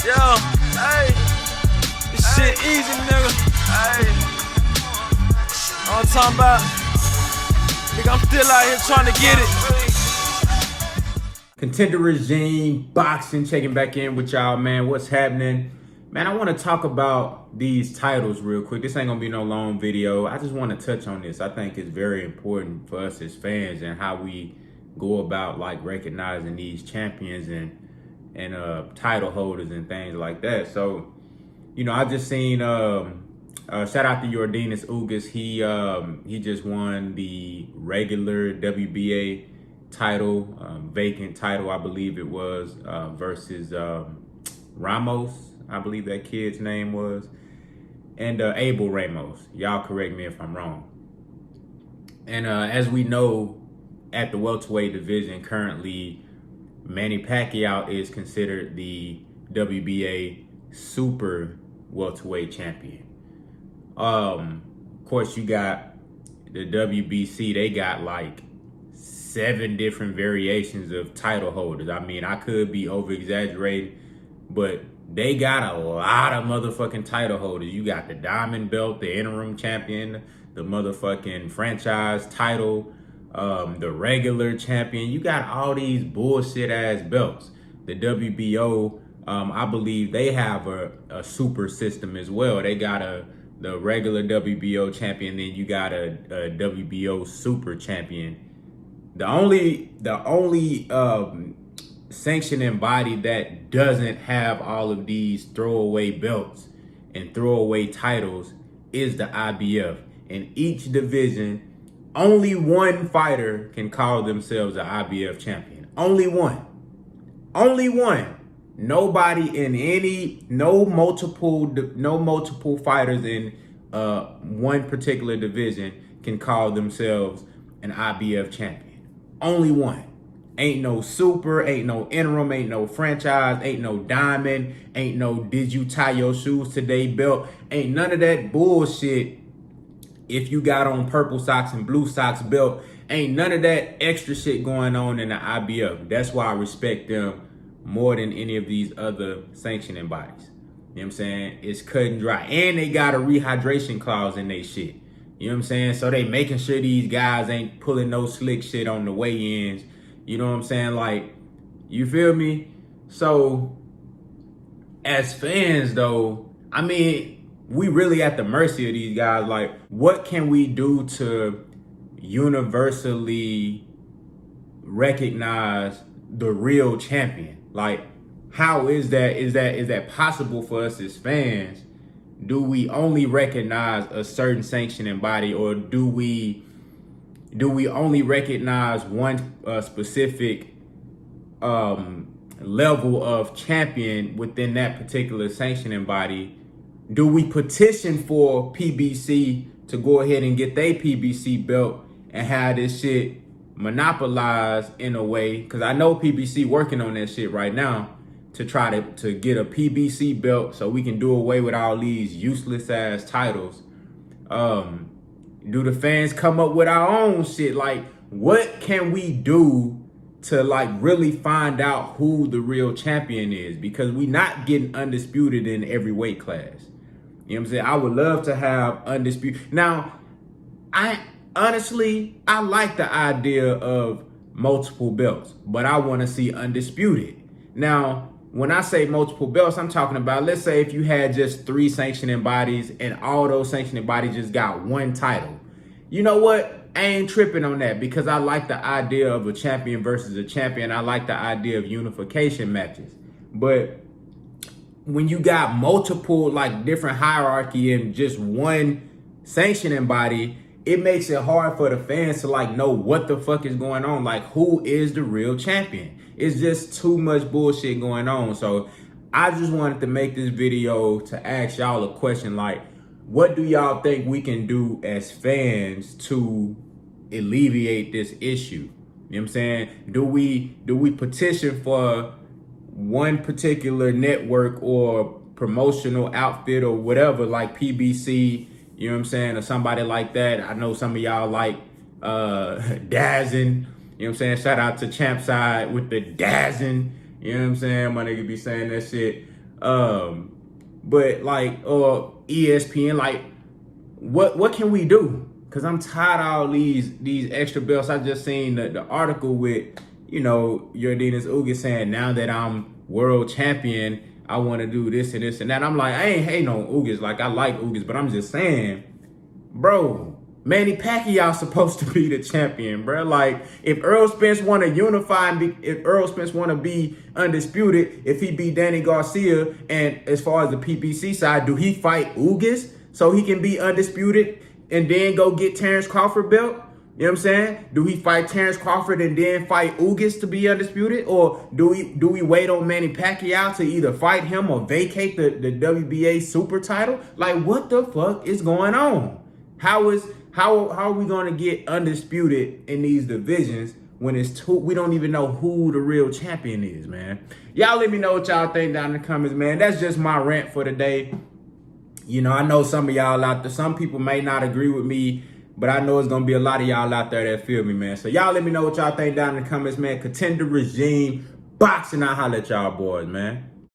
Yo, hey, this shit easy, nigga. Hey, all I'm talking about, nigga, I'm still out here trying to get it. Contender Regime Boxing checking back in with y'all, man. What's happening? Man, I want to talk about these titles real quick. This ain't gonna be no long video. I just want to touch on this. I think it's very important for us as fans and how we go about like recognizing these champions and title holders and things like that. So, you know, I just seen shout out to Yordenis Ugas. He just won the regular WBA title, vacant title, I believe it was, versus Ramos, I believe that kid's name was, and Abel Ramos. Y'all correct me if I'm wrong. And as we know, at the welterweight division currently, Manny Pacquiao is considered the WBA super welterweight champion. Of course, you got the WBC. They got like 7 different variations of title holders. I mean, I could be over exaggerating, but they got a lot of motherfucking title holders. You got the diamond belt, the interim champion, the motherfucking franchise title, the regular champion. You got all these bullshit ass belts. The WBO, I believe they have a super system as well. They got the regular WBO champion, then you got a WBO super champion. The only sanctioning body that doesn't have all of these throwaway belts and throwaway titles is the IBF. In each division, only one fighter can call themselves an IBF champion. Only one. Only one. Nobody in no multiple fighters in one particular division can call themselves an IBF champion. Only one. Ain't no super, ain't no interim, ain't no franchise, ain't no diamond, ain't no did you tie your shoes today belt. Ain't none of that bullshit. If you got on purple socks and blue socks belt, ain't none of that extra shit going on in the IBF. That's why I respect them more than any of these other sanctioning bodies. You know what I'm saying? It's cut and dry. And they got a rehydration clause in they shit. You know what I'm saying? So they making sure these guys ain't pulling no slick shit on the weigh-ins. You know what I'm saying? Like, you feel me? So, as fans though, I mean, we really at the mercy of these guys. Like, what can we do to universally recognize the real champion? Like, how is that? Is that possible for us as fans? Do we only recognize a certain sanctioning body, or do we only recognize one specific level of champion within that particular sanctioning body? Do we petition for PBC to go ahead and get their PBC belt and have this shit monopolized in a way? Because I know PBC working on that shit right now to try to get a PBC belt so we can do away with all these useless ass titles. Do the fans come up with our own shit? Like, what can we do to like really find out who the real champion is? Because we not getting undisputed in every weight class. You know what I'm saying? I would love to have undisputed. Now, I like the idea of multiple belts, but I want to see undisputed. Now, when I say multiple belts, I'm talking about, let's say if you had just 3 sanctioning bodies and all those sanctioning bodies just got one title. You know what? I ain't tripping on that, because I like the idea of a champion versus a champion. I like the idea of unification matches. But when you got multiple, like, different hierarchy in just one sanctioning body, it makes it hard for the fans to like know what the fuck is going on. Like, who is the real champion? It's just too much bullshit going on. So I just wanted to make this video to ask y'all a question. Like, what do y'all think we can do as fans to alleviate this issue? You know what I'm saying? Do we petition for one particular network or promotional outfit or whatever, like PBC, you know what I'm saying, or somebody like that? I know some of y'all like Dazzin, you know what I'm saying? Shout out to Champside with the Dazzin, you know what I'm saying? My nigga be saying that shit. But like ESPN, like what can we do? Cause I'm tired of all these extra belts. I just seen the article with, you know, Yordenis Ugas saying, now that I'm world champion, I want to do this and this and that. I'm like, I ain't hating on Ugas. Like, I like Ugas, but I'm just saying, bro, Manny Pacquiao's supposed to be the champion, bro. Like, if Earl Spence want to unify and if Earl Spence want to be undisputed, if he beat Danny Garcia, and as far as the PBC side, do he fight Ugas so he can be undisputed and then go get Terrence Crawford belt? You know what I'm saying? Do he fight Terrence Crawford and then fight Ugas to be undisputed? Or do we wait on Manny Pacquiao to either fight him or vacate the WBA super title? Like, what the fuck is going on? How are we gonna get undisputed in these divisions when we don't even know who the real champion is, man? Y'all let me know what y'all think down in the comments, man. That's just my rant for today. You know, I know some of y'all out there, some people may not agree with me, but I know it's going to be a lot of y'all out there that feel me, man. So y'all let me know what y'all think down in the comments, man. Contender regime, boxing, I'll holler at y'all boys, man.